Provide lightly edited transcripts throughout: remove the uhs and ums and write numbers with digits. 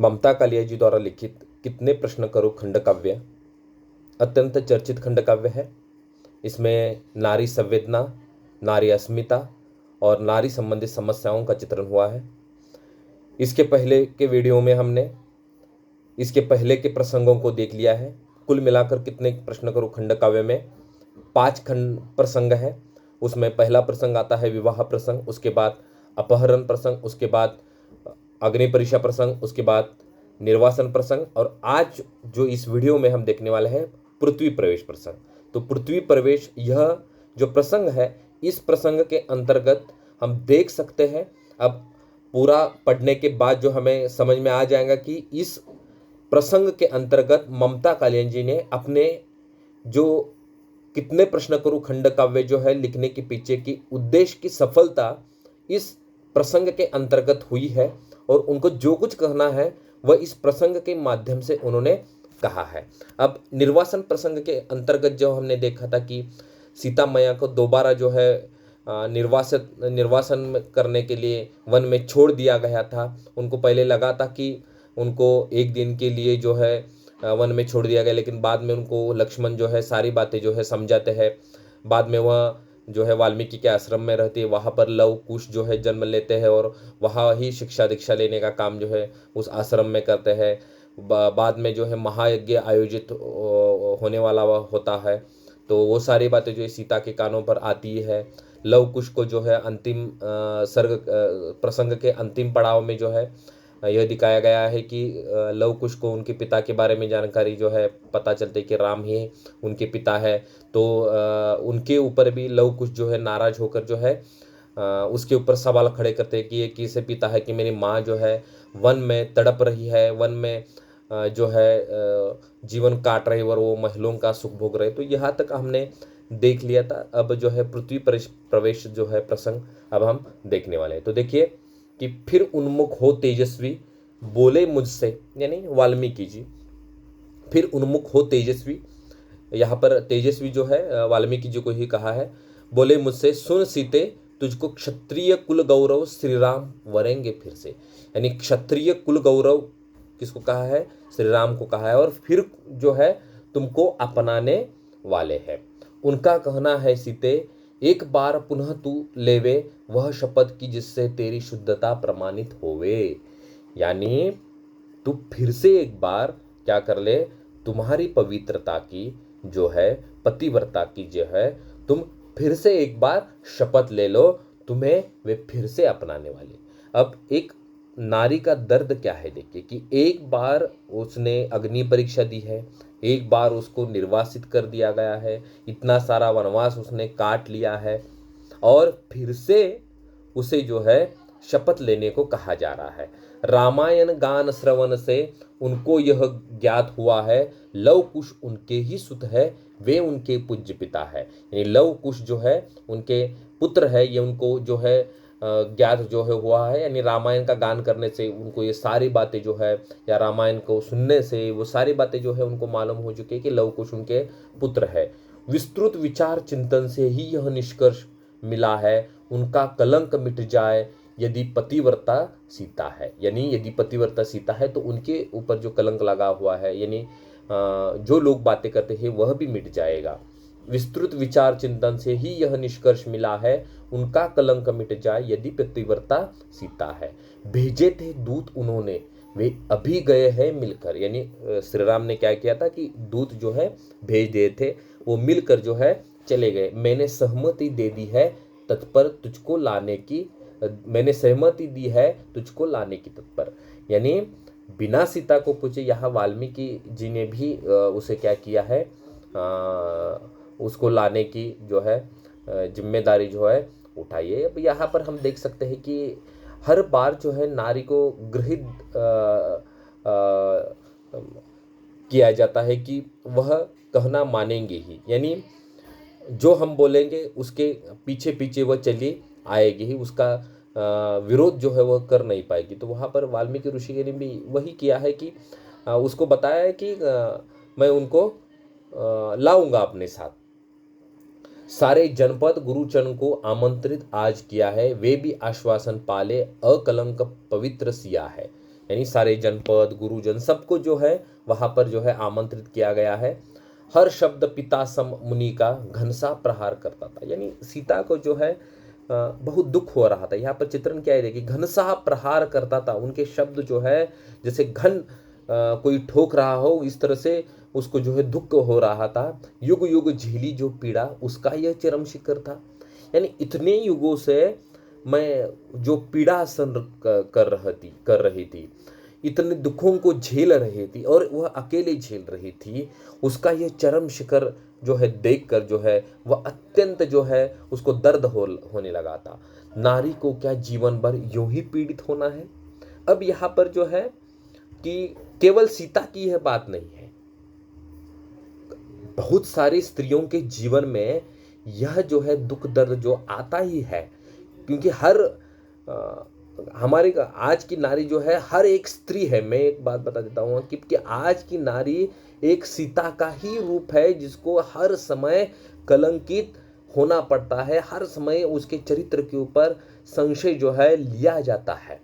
ममता कालिया जी द्वारा लिखित कितने प्रश्न करो खंड काव्य अत्यंत चर्चित खंड काव्य है। इसमें नारी संवेदना, नारी अस्मिता और नारी संबंधित समस्याओं का चित्रण हुआ है। इसके पहले के वीडियो में हमने इसके पहले के प्रसंगों को देख लिया है। कुल मिलाकर कितने प्रश्न करो खंड काव्य में 5 खंड प्रसंग है। उसमें पहला प्रसंग आता है विवाह प्रसंग, उसके बाद अपहरण प्रसंग, उसके बाद अग्नि परीक्षा प्रसंग, उसके बाद निर्वासन प्रसंग और आज जो इस वीडियो में हम देखने वाले हैं पृथ्वी प्रवेश प्रसंग। तो पृथ्वी प्रवेश यह जो प्रसंग है, इस प्रसंग के अंतर्गत हम देख सकते हैं, अब पूरा पढ़ने के बाद जो हमें समझ में आ जाएगा कि इस प्रसंग के अंतर्गत ममता कालिया जी ने अपने जो कितने प्रश्न करो खंड काव्य जो है लिखने के पीछे की उद्देश्य की सफलता इस प्रसंग के अंतर्गत हुई है और उनको जो कुछ कहना है वह इस प्रसंग के माध्यम से उन्होंने कहा है। अब निर्वासन प्रसंग के अंतर्गत जो हमने देखा था कि सीता मैया को दोबारा जो है निर्वासन करने के लिए वन में छोड़ दिया गया था। उनको पहले लगा था कि उनको एक दिन के लिए जो है वन में छोड़ दिया गया, लेकिन बाद में उनको लक्ष्मण जो है सारी बातें जो है समझाते हैं। बाद में वह जो है वाल्मीकि के आश्रम में रहती है, वहाँ पर लव कुश जो है जन्म लेते हैं और वहाँ ही शिक्षा दीक्षा लेने का काम जो है उस आश्रम में करते हैं। बाद में जो है महायज्ञ आयोजित होने वाला होता है, तो वो सारी बातें जो है सीता के कानों पर आती है। लव कुश को जो है अंतिम सर्ग प्रसंग के अंतिम पड़ाव में जो है यह दिखाया गया है कि लव कुश को उनके पिता के बारे में जानकारी जो है पता चलती है कि राम ही उनके पिता है। तो उनके ऊपर भी लव कुश जो है नाराज होकर जो है उसके ऊपर सवाल खड़े करते हैं कि ये किसे पिता है कि मेरी माँ जो है वन में तड़प रही है, वन में जो है जीवन काट रही और वो महलों का सुख भोग रहे। तो यहाँ तक हमने देख लिया था। अब जो है पृथ्वी प्रवेश जो है प्रसंग अब हम देखने वाले हैं। तो देखिए कि फिर उन्मुख हो तेजस्वी बोले मुझसे, यानी वाल्मीकि जी फिर उन्मुख हो तेजस्वी, यहाँ पर तेजस्वी जो है वाल्मीकि जी को ही कहा है। बोले मुझसे सुन सीते तुझको क्षत्रिय कुल गौरव श्री राम वरेंगे फिर से, यानी क्षत्रिय कुल गौरव किसको कहा है? श्री राम को कहा है और फिर जो है तुमको अपनाने वाले हैं। उनका कहना है सीते एक बार पुनः तू लेवे वह शपथ की जिससे तेरी शुद्धता प्रमाणित होवे, यानी तू फिर से एक बार क्या कर ले, तुम्हारी पवित्रता की जो है पतिव्रता की जो है तुम फिर से एक बार शपथ ले लो, तुम्हें वे फिर से अपनाने वाले। अब एक नारी का दर्द क्या है देखिए कि एक बार उसने अग्नि परीक्षा दी है, एक बार उसको निर्वासित कर दिया गया है, इतना सारा वनवास उसने काट लिया है और फिर से उसे जो है शपथ लेने को कहा जा रहा है। रामायण गान श्रवण से उनको यह ज्ञात हुआ है लव कुश उनके ही सुत है, वे उनके पूज्य पिता है। यानी लव कुश जो है उनके पुत्र है, ये उनको जो है ज्ञात जो है हुआ है। यानी रामायण का गान करने से उनको ये सारी बातें जो है या रामायण को सुनने से वो सारी बातें जो है उनको मालूम हो चुकी है कि लव कुश उनके पुत्र है। विस्तृत विचार चिंतन से ही यह निष्कर्ष मिला है उनका कलंक मिट जाए यदि पतिव्रता सीता है, यानी यदि पतिव्रता सीता है तो उनके ऊपर जो कलंक लगा हुआ है, यानी जो लोग बातें करते हैं वह भी मिट जाएगा। विस्तृत विचार चिंतन से ही यह निष्कर्ष मिला है उनका कलंक मिट जाए यदि पतिव्रता सीता है। भेजे थे दूत उन्होंने वे अभी गए हैं मिलकर, यानी श्री राम ने क्या किया था कि दूत जो है भेज दिए थे, वो मिलकर जो है चले गए। मैंने सहमति दे दी है तत्पर तुझको लाने की, मैंने सहमति दी है तुझको लाने की तत्पर, यानी बिना सीता को पूछे यहाँ वाल्मीकि जी ने भी उसे क्या किया है, उसको लाने की जो है जिम्मेदारी जो है उठाई है। अब यहाँ पर हम देख सकते हैं कि हर बार जो है नारी को गृहित किया जाता है कि वह कहना मानेंगे ही, यानी जो हम बोलेंगे उसके पीछे पीछे वह चली आएगी ही, उसका विरोध जो है वह कर नहीं पाएगी। तो वहाँ पर वाल्मीकि ऋषि ने भी वही किया है कि उसको बताया है कि मैं उनको लाऊंगा अपने साथ। सारे जनपद गुरुचरण को आमंत्रित आज किया है, वे भी आश्वासन पाले अकलंक पवित्र सिया है। यानी सारे जनपद गुरुजन सबको जो है वहाँ पर जो है आमंत्रित किया गया है। हर शब्द पिता सम मुनि का घनसा प्रहार करता था, यानी सीता को जो है बहुत दुख हो रहा था। यहाँ पर चित्रण क्या है, देखिए, घनसा प्रहार करता था, उनके शब्द जो है जैसे घन कोई ठोक रहा हो, इस तरह से उसको जो है दुख हो रहा था। युग युग झेली जो पीड़ा, उसका यह चरम शिखर था। यानी इतने युगों से मैं जो पीड़ा सहन कर रही थी, इतने दुखों को झेल रही थी और वह अकेले झेल रही थी, उसका यह चरम शिखर जो है देखकर जो है वह अत्यंत जो है उसको दर्द होने लगा था। नारी को क्या जीवन भर यूं ही पीड़ित होना है? अब यहाँ पर जो है कि केवल सीता की यह बात नहीं है, बहुत सारी स्त्रियों के जीवन में यह जो है दुख दर्द जो आता ही है, क्योंकि हमारी आज की नारी जो है हर एक स्त्री है। मैं एक बात बता देता हूँ कि आज की नारी एक सीता का ही रूप है, जिसको हर समय कलंकित होना पड़ता है, हर समय उसके चरित्र के ऊपर संशय जो है लिया जाता है।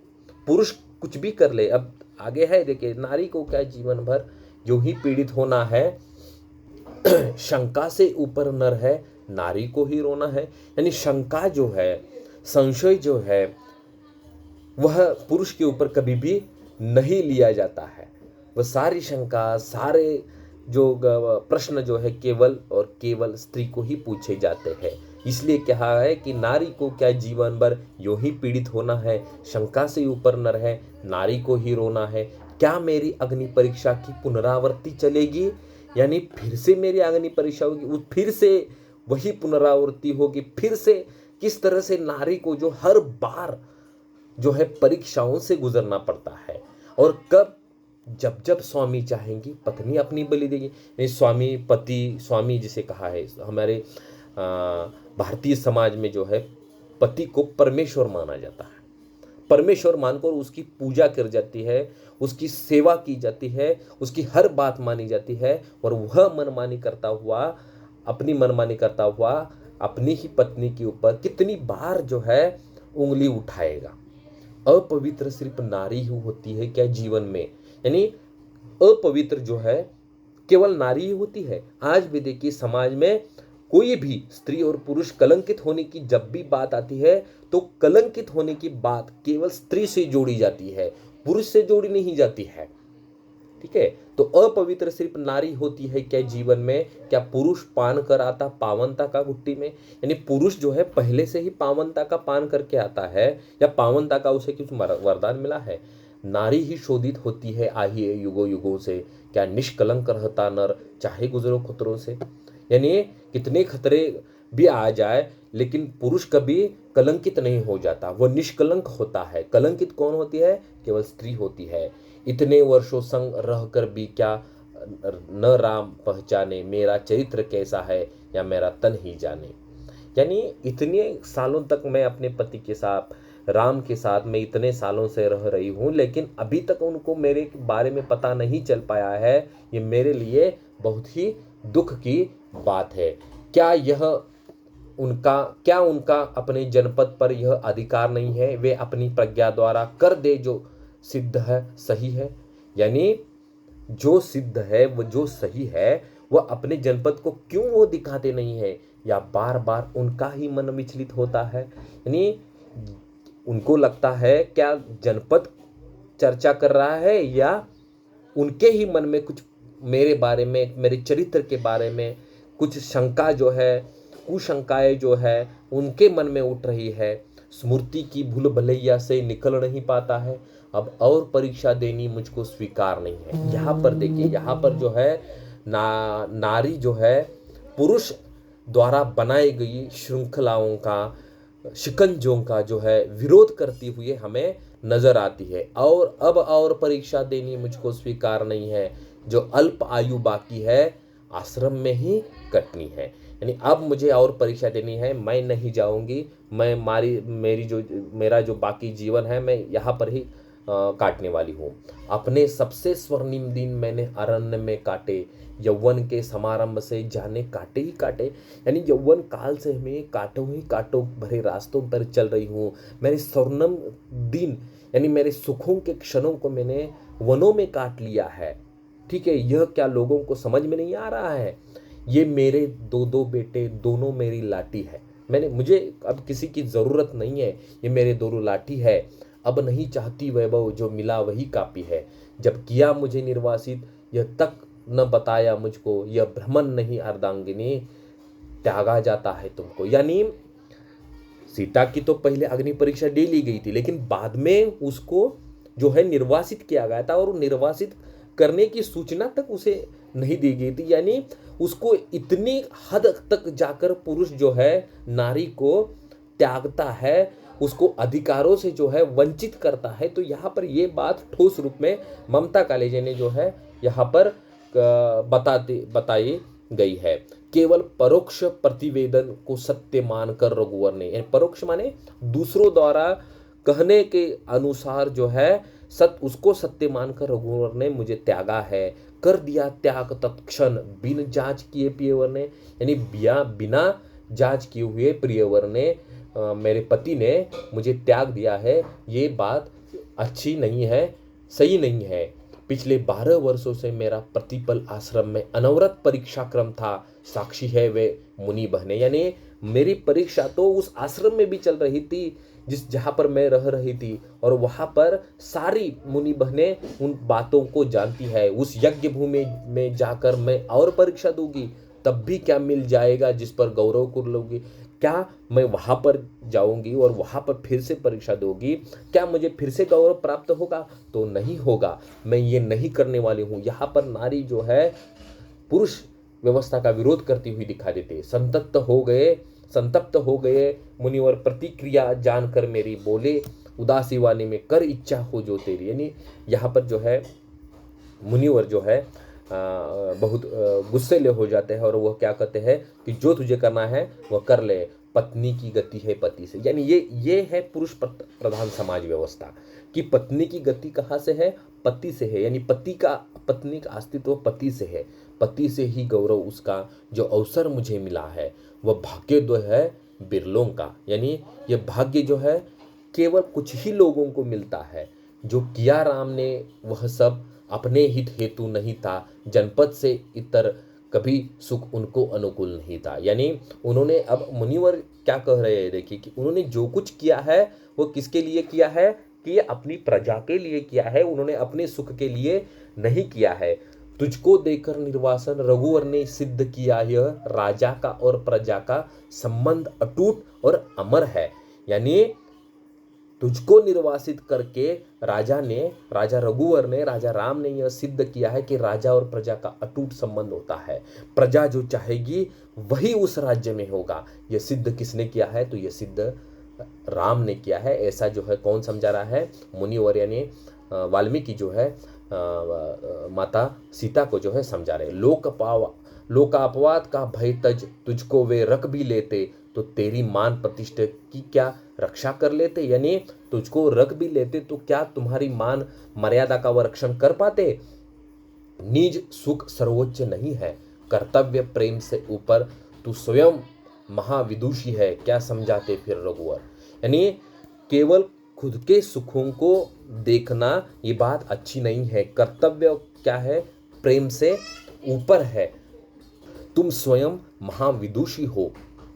पुरुष कुछ भी कर ले, अब आगे है देखिए, नारी को क्या जीवन भर जो ही पीड़ित होना है, शंका से ऊपर नर है, नारी को ही रोना है। यानी शंका जो है, संशय जो है, वह पुरुष के ऊपर कभी भी नहीं लिया जाता है। वह सारी शंका, सारे जो प्रश्न जो है केवल और केवल स्त्री को ही पूछे जाते हैं। इसलिए कहा है कि नारी को क्या जीवन भर यूं ही पीड़ित होना है, शंका से ऊपर न रहे, नारी को ही रोना है। क्या मेरी अग्नि परीक्षा की पुनरावृत्ति चलेगी? यानी फिर से मेरी अग्नि परीक्षा होगी, फिर से वही पुनरावृत्ति होगी, फिर से किस तरह से नारी को जो हर बार जो है परीक्षाओं से गुजरना पड़ता है। और कब? जब जब स्वामी चाहेंगी पत्नी अपनी बलि देगी। नहीं, स्वामी पति, स्वामी जिसे कहा है, हमारे भारतीय समाज में जो है पति को परमेश्वर माना जाता है। परमेश्वर मानकर उसकी पूजा कर जाती है, उसकी सेवा की जाती है, उसकी हर बात मानी जाती है, और वह मनमानी करता हुआ, अपनी मनमानी करता हुआ अपनी ही पत्नी के ऊपर कितनी बार जो है उंगली उठाएगा। अपवित्र सिर्फ नारी ही होती है क्या जीवन में? यानी अपवित्र जो है केवल नारी ही होती है। आज भी देखिए, समाज में कोई भी स्त्री और पुरुष कलंकित होने की जब भी बात आती है, तो कलंकित होने की बात केवल स्त्री से जोड़ी जाती है, पुरुष से जोड़ी नहीं जाती है। ठीक है, तो अपवित्र सिर्फ नारी होती है क्या जीवन में? क्या पुरुष पान कर आता पावनता का घुट्टी में? यानी पुरुष जो है पहले से ही पावनता का पान करके आता है, या पावनता का उसे कुछ वरदान मिला है? नारी ही शोधित होती है आही युगों युगों से, क्या निष्कलंक रहता नर चाहे गुजरो खतरों से? यानी कितने खतरे भी आ जाए, लेकिन पुरुष कभी कलंकित नहीं हो जाता, वह निष्कलंक होता है। कलंकित कौन होती है? केवल स्त्री होती है। इतने वर्षों संग रहकर भी क्या न राम पहचाने, मेरा चरित्र कैसा है या मेरा तन ही जाने। यानी इतने सालों तक मैं अपने पति के साथ, राम के साथ मैं इतने सालों से रह रही हूँ, लेकिन अभी तक उनको मेरे बारे में पता नहीं चल पाया है। ये मेरे लिए बहुत ही दुख की बात है। क्या उनका अपने जनपद पर यह अधिकार नहीं है? वे अपनी प्रज्ञा द्वारा कर दे जो सिद्ध है, सही है। यानी जो सिद्ध है, वो जो सही है, वह अपने जनपद को क्यों वो दिखाते नहीं है? या बार बार उनका ही मन विचलित होता है? यानी उनको लगता है क्या जनपद चर्चा कर रहा है, या उनके ही मन में कुछ मेरे बारे में, मेरे चरित्र के बारे में कुछ शंका जो है, कुशंकाएं जो है उनके मन में उठ रही है। स्मृति की भूल भलैया से निकल नहीं पाता है, अब और परीक्षा देनी मुझको स्वीकार नहीं है। यहाँ पर देखिए, यहाँ पर जो है नारी जो है पुरुष द्वारा बनाई गई श्रृंखलाओं का, शिकंजों का जो है विरोध करती हुई हमें नजर आती है। और अब और परीक्षा देनी मुझको स्वीकार नहीं है, जो अल्प आयु बाकी है आश्रम में ही कटनी है। यानी अब मुझे और परीक्षा देनी है, मैं नहीं जाऊंगी, मेरा जो बाकी जीवन है मैं यहाँ पर ही काटने वाली हूँ। अपने सबसे स्वर्णिम दिन मैंने अरण्य में काटे, यौवन के समारंभ से जाने काटे ही काटे। यानी यौवन काल से मैं काटों ही काटों भरे रास्तों पर चल रही हूँ। मेरे स्वर्णिम दिन, यानी मेरे सुखों के क्षणों को मैंने वनों में काट लिया है। ठीक है, यह क्या लोगों को समझ में नहीं आ रहा है? ये मेरे दो दो बेटे, दोनों मेरी लाठी है। मुझे अब किसी की जरूरत नहीं है, ये मेरे दोनों लाठी है। अब नहीं चाहती वैभव, जो मिला वही काफी है। जब किया मुझे निर्वासित, यह तक न बताया मुझको, यह भ्रमण नहीं अर्धांगिनी, त्यागा जाता है तुमको। यानी सीता की तो पहले अग्नि परीक्षा दे ली गई थी, लेकिन बाद में उसको जो है निर्वासित किया गया था, और निर्वासित करने की सूचना तक उसे नहीं दी गई थी। यानी उसको इतनी हद तक जाकर पुरुष जो है नारी को त्यागता है, उसको अधिकारों से जो है वंचित करता है। तो यहाँ पर ये बात ठोस रूप में ममता कालिजे ने जो है यहाँ पर बताई गई है। केवल परोक्ष प्रतिवेदन को सत्य मानकर रघुवर ने, परोक्ष माने दूसरों द्वारा कहने के अनुसार जो है उसको सत्य मानकर रघुवर ने मुझे त्यागा है। कर दिया त्याग तत्क्षण बिन जांच किए प्रियवर ने, यानी बिना जांच किए हुए प्रियवर ने, मेरे पति ने मुझे त्याग दिया है। ये बात अच्छी नहीं है, सही नहीं है। पिछले 12 वर्षों से मेरा प्रतिपल आश्रम में अनवरत परीक्षा क्रम था, साक्षी है वे मुनि बहने। यानी मेरी परीक्षा तो उस आश्रम में भी चल रही थी जहां पर मैं रह रही थी, और वहां पर सारी मुनि बहने उन बातों को जानती है। उस यज्ञ भूमि में जाकर मैं और परीक्षा दूंगी, तब भी क्या मिल जाएगा जिस पर गौरव कर लोगी? क्या मैं वहां पर जाऊंगी और वहां पर फिर से परीक्षा दूंगी, क्या मुझे फिर से गौरव प्राप्त होगा? तो नहीं होगा, मैं ये नहीं करने वाली हूं। यहाँ पर नारी जो है पुरुष व्यवस्था का विरोध करती हुई दिखा देते। संतप्त हो गए मुनिवर प्रतिक्रिया जानकर मेरी, बोले उदासी वाणी में कर इच्छा हो जो तेरी। यानी यहाँ पर जो है मुनिवर जो है बहुत गुस्सेले हो जाते हैं, और वह क्या कहते हैं कि जो तुझे करना है वह कर ले, पत्नी की गति है पति से। यानी ये है पुरुष प्रधान समाज व्यवस्था कि पत्नी की गति कहाँ से है? पति से है। यानी पत्नी का अस्तित्व पति से है, पति से ही गौरव। उसका जो अवसर मुझे मिला है वह भाग्योदय है बिरलों का। यानी यह भाग्य जो है केवल कुछ ही लोगों को मिलता है। जो किया राम ने वह सब अपने हित हेतु नहीं था, जनपद से इतर कभी सुख उनको अनुकूल नहीं था। यानी उन्होंने, अब मुनिवर क्या कह रहे हैं, देखिए कि उन्होंने जो कुछ किया है वो किसके लिए किया है? कि ये अपनी प्रजा के लिए किया है, उन्होंने अपने सुख के लिए नहीं किया है। तुझको देकर निर्वासन रघुवर ने सिद्ध किया, यह राजा का और प्रजा का संबंध अटूट और अमर है। यानी तुझको निर्वासित करके राजा रघुवर ने, राजा राम ने यह सिद्ध किया है कि राजा और प्रजा का अटूट संबंध होता है। प्रजा जो चाहेगी वही उस राज्य में होगा। यह सिद्ध किसने किया है? तो यह सिद्ध राम ने किया है। ऐसा जो है कौन समझा रहा है? मुनिवर यानी वाल्मीकि जो है माता सीता को जो है समझा रहे। लोकापवाद का भय तज, तुझको वे रख भी लेते तो तेरी मान प्रतिष्ठा की क्या रक्षा कर लेते। यानी तुझको रख भी लेते तो क्या तुम्हारी मान मर्यादा का वह रक्षण कर पाते? निज सुख सर्वोच्च नहीं है, कर्तव्य प्रेम से ऊपर, तू स्वयं महाविदुषी है, क्या समझाते फिर रघुवर। यानी केवल खुद के सुखों को देखना ये बात अच्छी नहीं है। कर्तव्य क्या है? प्रेम से ऊपर है। तुम स्वयं महाविदुषी हो,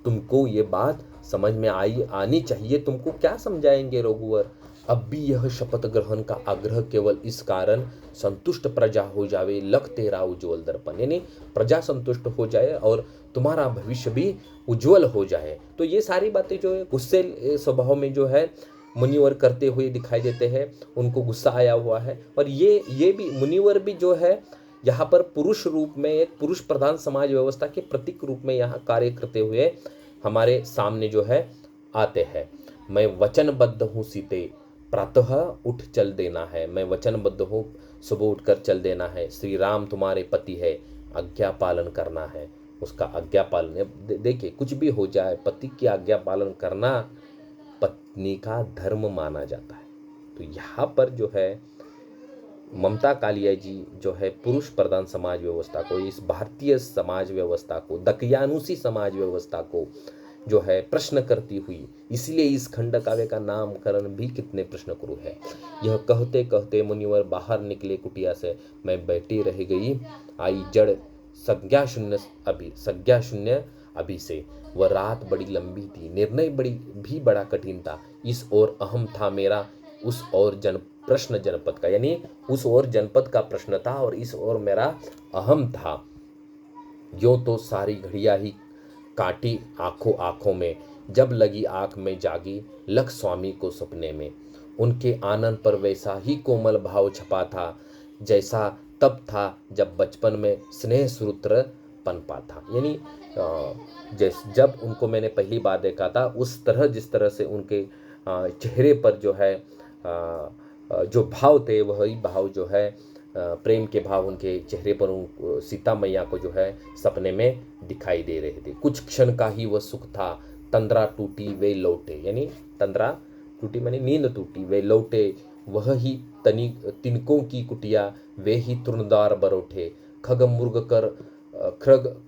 तुमको ये बात समझ में आनी चाहिए। तुमको क्या समझाएंगे रघुवर? अब भी यह शपथ ग्रहण का आग्रह केवल इस कारण, संतुष्ट प्रजा हो जावे लख तेरा उज्ज्वल दर्पण। यानी प्रजा संतुष्ट हो जाए और तुम्हारा भविष्य भी उज्जवल हो जाए। तो ये सारी बातें जो है गुस्से स्वभाव में जो है मुनिवर करते हुए दिखाई देते हैं। उनको गुस्सा आया हुआ है, और ये भी मुनिवर भी जो है यहाँ पर पुरुष रूप में, एक पुरुष प्रधान समाज व्यवस्था के प्रतीक रूप में यहाँ कार्य करते हुए हमारे सामने जो है आते हैं। मैं वचनबद्ध हूँ सीते, प्रातः उठ चल देना है। मैं वचनबद्ध हूँ, सुबह उठकर चल देना है। श्री राम तुम्हारे पति है, आज्ञा पालन करना है। उसका आज्ञा पालन, देखिए कुछ भी हो जाए, पति की आज्ञा पालन करना पत्नी का धर्म माना जाता है। तो यहाँ पर जो है ममता कालिया जी जो है पुरुष प्रधान समाज व्यवस्था को, इस भारतीय समाज व्यवस्था को, दकियानुसी समाज व्यवस्था को जो है प्रश्न करती हुई, इसलिए इस खंड काव्य का नामकरण भी कितने प्रश्न कुरु है। यह कहते कहते मुनिवर बाहर निकले कुटिया से। मैं बैठी रह गई, आई जड़ संज्ञा शून्य अभी से। वह रात बड़ी लंबी थी, निर्णय बड़ा कठिन था। इस ओर अहम था मेरा, उस ओर प्रश्न जनपद का, यानी उस ओर जनपद का प्रश्न था और इस ओर मेरा अहम था। यूं तो सारी घड़ियां ही काटी आंखों आंखों में, जब लगी आंख में जागी लख स्वामी को सपने में। उनके आनंद पर वैसा ही कोमल भाव छपा था, जैसा तब था जब बचपन में स्नेह सूत्र पनपा था। यानी जब उनको मैंने पहली बार देखा था, उस तरह जिस तरह से उनके चेहरे पर जो है जो भाव थे, वही भाव जो है प्रेम के भाव उनके चेहरे पर सीता मैया को जो है सपने में दिखाई दे रहे थे। कुछ क्षण का ही वह सुख था, तंद्रा टूटी वे लौटे, यानी तंद्रा टूटी माने नींद टूटी, वे लौटे वह ही तिनकों की कुटिया, वे ही तृणदार बरोठे। खग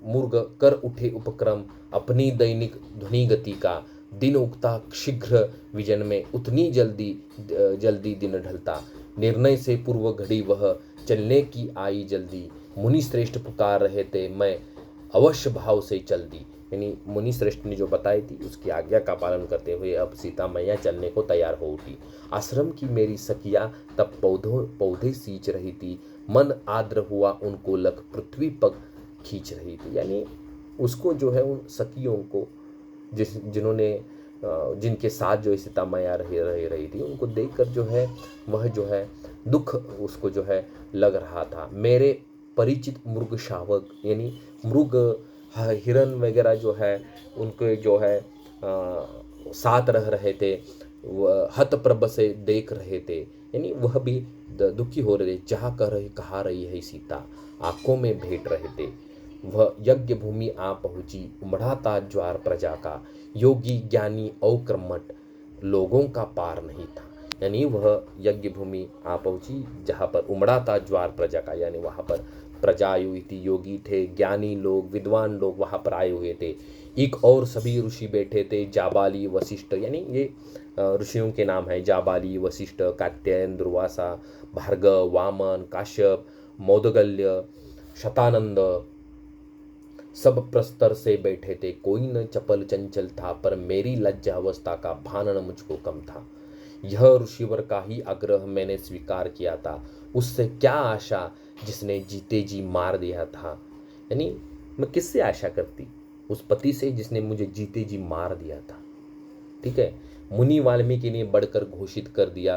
मुर्ग कर उठे उपक्रम, अपनी दैनिक ध्वनि गति का। दिन उगता शीघ्र विजन में, उतनी जल्दी दिन ढलता। निर्णय से पूर्व घड़ी वह चलने की आई जल्दी। मुनि श्रेष्ठ पुकार रहे थे, मैं अवश्य भाव से चल दी। यानी मुनि श्रेष्ठ ने जो बताई थी उसकी आज्ञा का पालन करते हुए अब सीता मैया चलने को तैयार हो उठी। आश्रम की मेरी सखिया तब पौधे सींच रही थी, मन आर्द्र हुआ उनको लख पृथ्वी पर खींच रही थी। यानी उसको जो है उन सखियों को जिनके साथ जो सीता मैया रही थी, उनको देखकर जो है वह जो है दुख उसको जो है लग रहा था। मेरे परिचित मृग शावक, यानी मृग हिरन वगैरह जो है उनके जो है साथ रह रहे थे, वह हतप्रभ से देख रहे थे, यानी वह भी दुखी हो रहे थे। कहा रही है सीता, आंखों में भेंट रहे थे। वह यज्ञ भूमि आ पहुंची, उमड़ा था ज्वार प्रजा का। योगी ज्ञानी और कर्मठ, लोगों का पार नहीं था। यानी वह यज्ञ भूमि आ पहुंची जहाँ पर उमड़ा था ज्वार प्रजा का, यानी वहाँ पर प्रजा आई हुई थी, योगी थे, ज्ञानी लोग, विद्वान लोग वहाँ पर आए हुए थे। एक और सभी ऋषि बैठे थे, जाबाली वशिष्ठ, यानी ये ऋषियों के नाम है, जाबाली वशिष्ठ, कात्यायन, दुर्वासा, भार्गव, वामन, काश्यप, मोदगल्य, शतानंद, सब प्रस्तर से बैठे थे। कोई न चपल चंचल था, पर मेरी लज्जावस्था का भान न मुझको कम था। यह ऋषिवर का ही आग्रह मैंने स्वीकार किया था, उससे क्या आशा जिसने जीते जी मार दिया था। यानी मैं किससे आशा करती, उस पति से जिसने मुझे जीते जी मार दिया था। ठीक है, मुनि वाल्मीकि ने बढ़कर घोषित कर दिया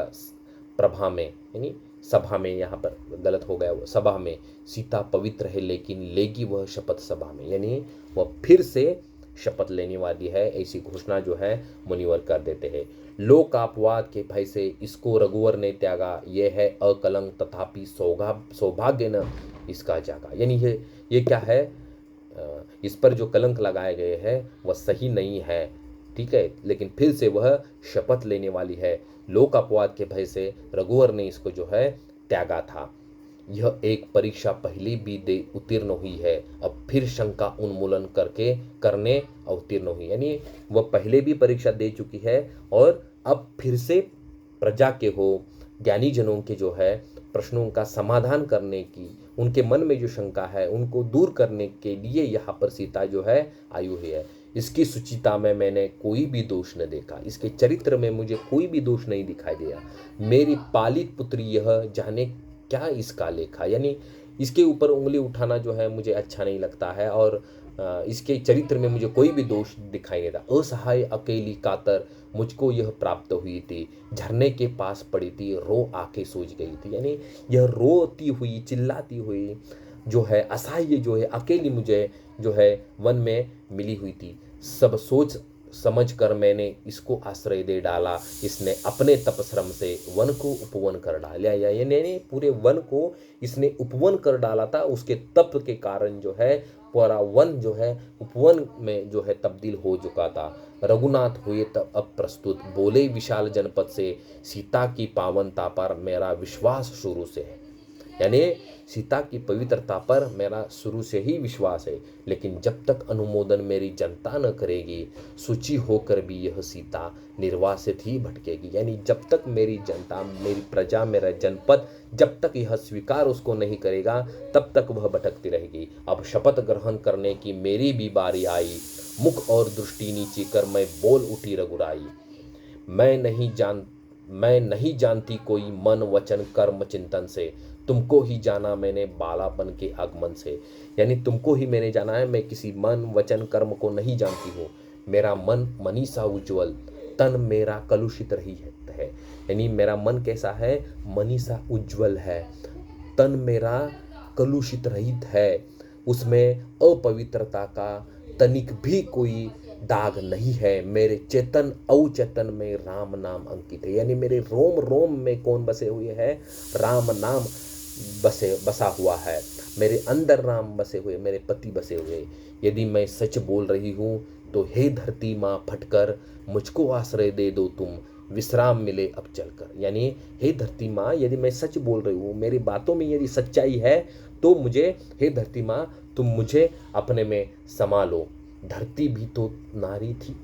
प्रभा में, यानी सभा में, यहाँ पर गलत हो गया, सभा में, सीता पवित्र है लेकिन लेगी वह शपथ सभा में, यानी वह फिर से शपथ लेने वाली है, ऐसी घोषणा जो है मुनिवर कर देते हैं। लोक अपवाद के भय से इसको रघुवर ने त्यागा, यह है अकलंक तथापि सौभाग्य न इसका जागा। यानी ये क्या है, इस पर जो कलंक लगाए गए हैं वह सही नहीं है। ठीक है, लेकिन फिर से वह शपथ लेने वाली है। लोक अपवाद के भय से रघुवर ने इसको जो है त्यागा था। यह एक परीक्षा पहले भी दे उत्तीर्ण हुई है, अब फिर शंका उन्मूलन करने अवतीर्ण हुई। यानी वह पहले भी परीक्षा दे चुकी है और अब फिर से प्रजा के हो, ज्ञानी जनों के जो है प्रश्नों का समाधान करने की, उनके मन में जो शंका है उनको दूर करने के लिए यहाँ पर सीता जो है आई हुई है। इसकी सुचिता में मैंने कोई भी दोष न देखा, इसके चरित्र में मुझे कोई भी दोष नहीं दिखाई दिया। मेरी पालित पुत्री यह जाने क्या इसका लेखा, यानी इसके ऊपर उंगली उठाना जो है मुझे अच्छा नहीं लगता है और इसके चरित्र में मुझे कोई भी दोष दिखाई नहीं देता। असहाय अकेली कातर मुझको यह प्राप्त हुई थी, झरने के पास पड़ी थी, रो आके सूझ गई थी। यानी यह रोती हुई चिल्लाती हुई जो है असहाय जो है अकेली मुझे जो है वन में मिली हुई थी। सब सोच समझ कर मैंने इसको आश्रय दे डाला, इसने अपने तपश्रम से वन को उपवन कर डाला। यानी पूरे वन को इसने उपवन कर डाला था, उसके तप के कारण जो है पूरा वन जो है उपवन में जो है तब्दील हो चुका था। रघुनाथ हुए तब अब प्रस्तुत, बोले विशाल जनपद से, सीता की पावनता पर मेरा विश्वास शुरू से है। यानी सीता की पवित्रता पर मेरा शुरू से ही विश्वास है, लेकिन जब तक अनुमोदन मेरी जनता न करेगी, सूची होकर भी यह सीता निर्वासित ही भटकेगी। यानी जब तक मेरी जनता, मेरी प्रजा, मेरा जनपद जब तक यह स्वीकार उसको नहीं करेगा, तब तक वह भटकती रहेगी। अब शपथ ग्रहण करने की मेरी भी बारी आई, मुख और दृष्टि नीची कर मैं बोल उठी रघुराई। मैं नहीं जानती कोई मन वचन कर्म चिंतन से, तुमको ही जाना मैंने बालापन के आगमन से। यानी तुमको ही मैंने जाना है, मैं किसी मन वचन कर्म को नहीं जानती हूँ। मेरा मन मनीषा उज्ज्वल, तन मेरा कलुषित रही है। यानी मेरा मन कैसा है, मनीषा उज्ज्वल है, तन मेरा कलुषित रहित है, उसमें अपवित्रता का तनिक भी कोई दाग नहीं है। मेरे चेतन अवचेतन में राम नाम अंकित है। यानी मेरे रोम रोम में कौन बसे हुए हैं, राम नाम बसा हुआ है। मेरे अंदर राम बसे हुए, मेरे पति बसे हुए। यदि मैं सच बोल रही हूँ तो हे धरती माँ फटकर मुझको आश्रय दे दो तुम, विश्राम मिले अब चलकर। यानी हे धरती माँ, यदि मैं सच बोल रही हूँ, मेरी बातों में यदि सच्चाई है, तो मुझे, हे धरती माँ, तुम मुझे अपने में समा लो। धरती भी तो नारी थी,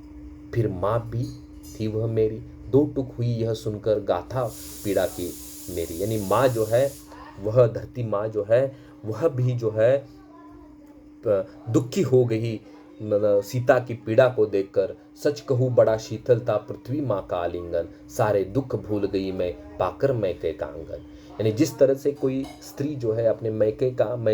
फिर माँ भी थी वह मेरी, दो टुक हुई यह सुनकर गाथा पीड़ा की मेरी। यानी माँ जो है, वह धरती माँ जो है, वह भी जो है दुखी हो गई सीता की पीड़ा को देखकर। सच कहूँ बड़ा शीतल था पृथ्वी माँ का आलिंगन, सारे दुख भूल गई मैं पाकर मैके का आंगन। यानी जिस तरह से कोई स्त्री जो है अपने मैके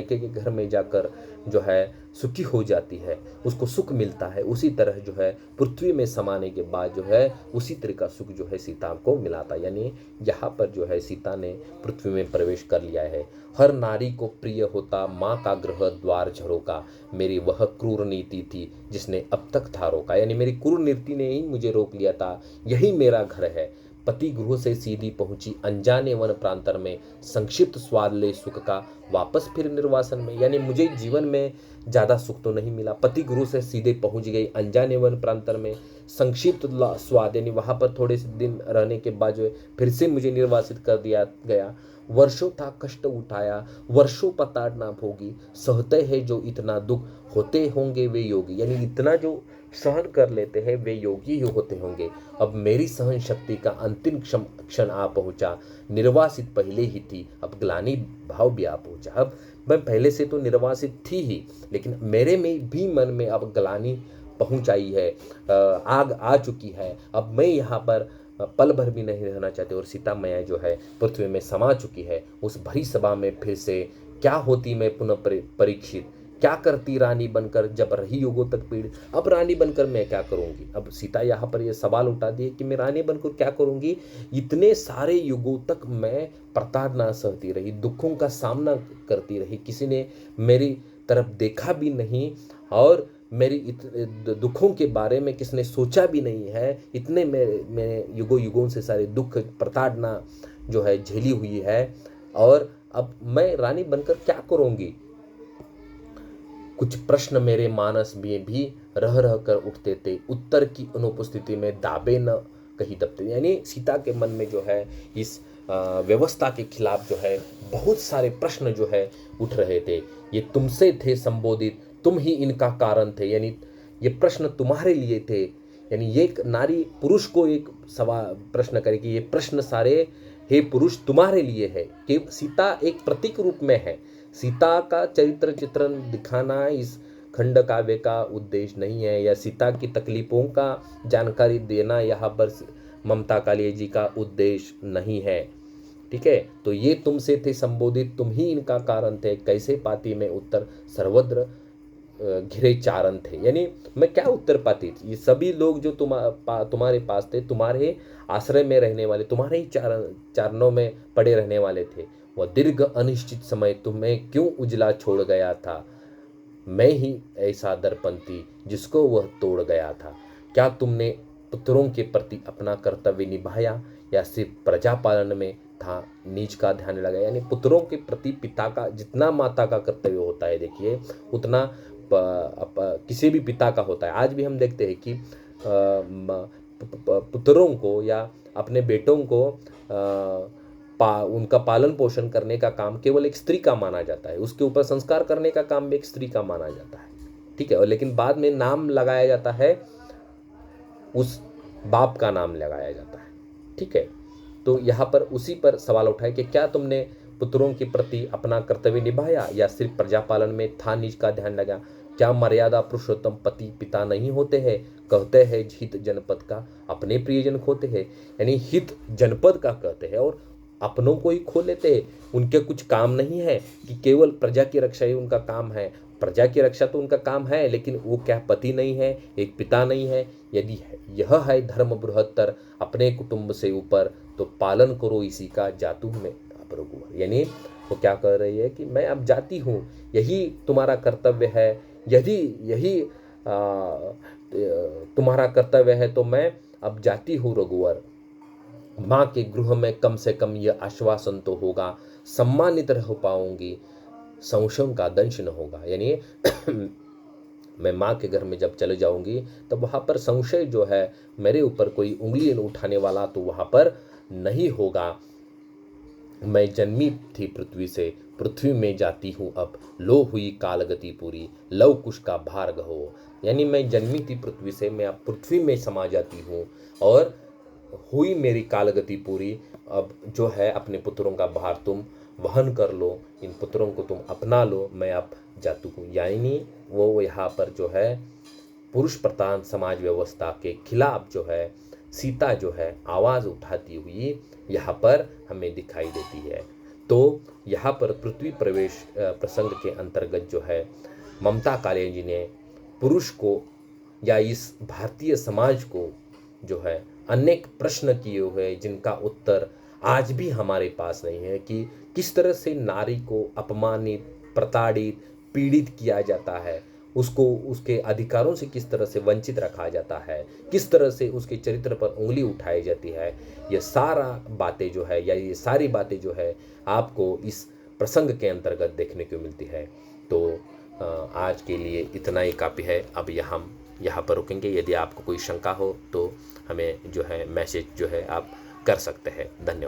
के घर में जाकर जो है सुखी हो जाती है, उसको सुख मिलता है, उसी तरह जो है पृथ्वी में समाने के बाद जो है उसी तरह का सुख जो है सीता को मिला था। यानी यहाँ पर जो है सीता ने पृथ्वी में प्रवेश कर लिया है। हर नारी को प्रिय होता माँ का गृह द्वार झरोका, मेरी वह क्रूर नीति थी जिसने अब तक था रोका। यानी मेरी क्रूर नीति ने ही मुझे रोक लिया था, यही मेरा घर है। पति गृह से सीधी पहुंची अनजाने वन प्रांतर में, संक्षिप्त स्वाद ले सुख का वापस फिर निर्वासन में। यानी मुझे जीवन में ज़्यादा सुख तो नहीं मिला, पति गृह से सीधे पहुंच गई अनजाने वन प्रांतर में, संक्षिप्त स्वाद, यानी वहाँ पर थोड़े से दिन रहने के बाद जो है फिर से मुझे निर्वासित कर दिया गया। वर्षों था कष्ट उठाया, वर्षों पताड़ना भोगी, सहते हैं जो इतना दुख, होते होंगे वे योगी। यानी इतना जो सहन कर लेते हैं वे योगी ही होते होंगे। अब मेरी सहन शक्ति का अंतिम क्षण आ पहुंचा, निर्वासित पहले ही थी, अब ग्लानि भाव भी आ पहुंचा। अब मैं पहले से तो निर्वासित थी ही, लेकिन मेरे में भी मन में अब ग्लानि पहुंच आई है, आग आ चुकी है। अब मैं यहाँ पर पल भर भी नहीं रहना चाहते, और सीता मैया जो है पृथ्वी में समा चुकी है। उस भरी सभा में फिर से क्या होती मैं पुनः परीक्षित, क्या करती रानी बनकर जब रही युगों तक पीड़। अब रानी बनकर मैं क्या करूंगी। अब सीता यहाँ पर यह सवाल उठा दिए कि मैं रानी बनकर क्या करूंगी। इतने सारे युगों तक मैं प्रताड़ना सहती रही, दुखों का सामना करती रही, किसी ने मेरी तरफ देखा भी नहीं, और मेरी दुखों के बारे में किसने सोचा भी नहीं है। इतने मैं युगों युगों से सारे दुख प्रताड़ना जो है झेली हुई है, और अब मैं रानी बनकर क्या करूंगी। कुछ प्रश्न मेरे मानस में भी रह रह कर उठते थे, उत्तर की अनुपस्थिति में दाबे न कहीं दबते। यानी सीता के मन में जो है इस व्यवस्था के खिलाफ जो है बहुत सारे प्रश्न जो है उठ रहे थे। ये तुमसे थे संबोधित, तुम ही इनका कारण थे। यानी ये प्रश्न तुम्हारे लिए थे। यानी ये एक नारी पुरुष को एक सवाल प्रश्न करे कि ये प्रश्न सारे हे पुरुष तुम्हारे लिए है, कि सीता एक प्रतीक रूप में है। सीता का चरित्र चित्रण दिखाना इस खंड काव्य का उद्देश्य नहीं है, या सीता की तकलीफों का जानकारी देना यहाँ पर ममता कालिया जी का उद्देश्य नहीं है। ठीक है, तो ये तुमसे थे संबोधित, तुम ही इनका कारण थे, कैसे पाती में उत्तर, सर्वत्र घिरे चारण थे। यानी मैं क्या उत्तर पाती, ये सभी लोग जो तुम्हारे पास थे, तुम्हारे आश्रय में रहने वाले, तुम्हारे ही चारणों में पड़े रहने वाले थे। वह दीर्घ अनिश्चित समय तुम्हें क्यों उजला छोड़ गया था, मैं ही ऐसा दर्पण थी जिसको वह तोड़ गया था। क्या तुमने पुत्रों के प्रति अपना कर्तव्य निभाया, या सिर्फ प्रजा पालन में था नीच का ध्यान लगा। यानी पुत्रों के प्रति पिता का जितना माता का कर्तव्य होता है, देखिए उतना किसी भी पिता का होता है। आज भी हम देखते हैं कि पुत्रों को या अपने बेटों को उनका पालन पोषण करने का काम केवल एक स्त्री का माना जाता है, उसके ऊपर संस्कार करने का काम भी एक स्त्री का माना जाता है, ठीक है। और लेकिन बाद में नाम लगाया जाता है, उस बाप का नाम लगाया जाता है, ठीक है। तो यहाँ पर उसी पर सवाल उठाए कि क्या तुमने पुत्रों के प्रति अपना कर्तव्य निभाया या सिर्फ प्रजा पालन में था निज का ध्यान लगा? क्या मर्यादा पुरुषोत्तम पति पिता नहीं होते हैं? कहते हैं हित जनपद का अपने प्रियजन खोते हैं, यानी हित जनपद का कहते हैं और अपनों को ही खो लेते हैं। उनके कुछ काम नहीं है कि केवल प्रजा की रक्षा ही उनका काम है, प्रजा की रक्षा तो उनका काम है, लेकिन वो क्या पति नहीं है, एक पिता नहीं है? यदि यह है धर्म बृहत्तर अपने कुटुंब से ऊपर, तो पालन करो इसी का जातु में अब रघुवर। यानी वो क्या कह रही है कि मैं अब जाती हूँ, यही तुम्हारा कर्तव्य है, यदि यही तुम्हारा कर्तव्य है तो मैं अब जाती हूँ रघुवर। माँ के गृह में कम से कम यह आश्वासन तो होगा, सम्मानित रह पाऊंगी, संशय का दंश न होगा। यानी मैं माँ के घर में जब चले जाऊंगी तो वहाँ पर संशय जो है मेरे ऊपर कोई उंगली उठाने वाला तो वहाँ पर नहीं होगा। मैं जन्मी थी पृथ्वी से, पृथ्वी में जाती हूँ अब, लो हुई कालगति पूरी, लव कुश का भार्ग हो। यानी मैं जन्मी थी पृथ्वी से, मैं अब पृथ्वी में समा जाती हूँ और हुई मेरी कालगति पूरी। अब जो है अपने पुत्रों का भार तुम वहन कर लो, इन पुत्रों को तुम अपना लो, मैं अब जातु हूँ। यानी वो यहाँ पर जो है पुरुष प्रधान समाज व्यवस्था के खिलाफ जो है सीता जो है आवाज़ उठाती हुई यहाँ पर हमें दिखाई देती है। तो यहाँ पर पृथ्वी प्रवेश प्रसंग के अंतर्गत जो है ममता कालिया जी ने पुरुष को या इस भारतीय समाज को जो है अनेक प्रश्न किए हुए जिनका उत्तर आज भी हमारे पास नहीं है कि किस तरह से नारी को अपमानित, प्रताड़ित, पीड़ित किया जाता है, उसको उसके अधिकारों से किस तरह से वंचित रखा जाता है, किस तरह से उसके चरित्र पर उंगली उठाई जाती है। ये सारा बातें जो है या ये सारी बातें जो है आपको इस प्रसंग के अंतर्गत देखने को मिलती है। तो आज के लिए इतना ही काफ़ी है। अब यहाँ पर रुकेंगे। यदि आपको कोई शंका हो तो हमें जो है मैसेज जो है आप कर सकते हैं। धन्यवाद।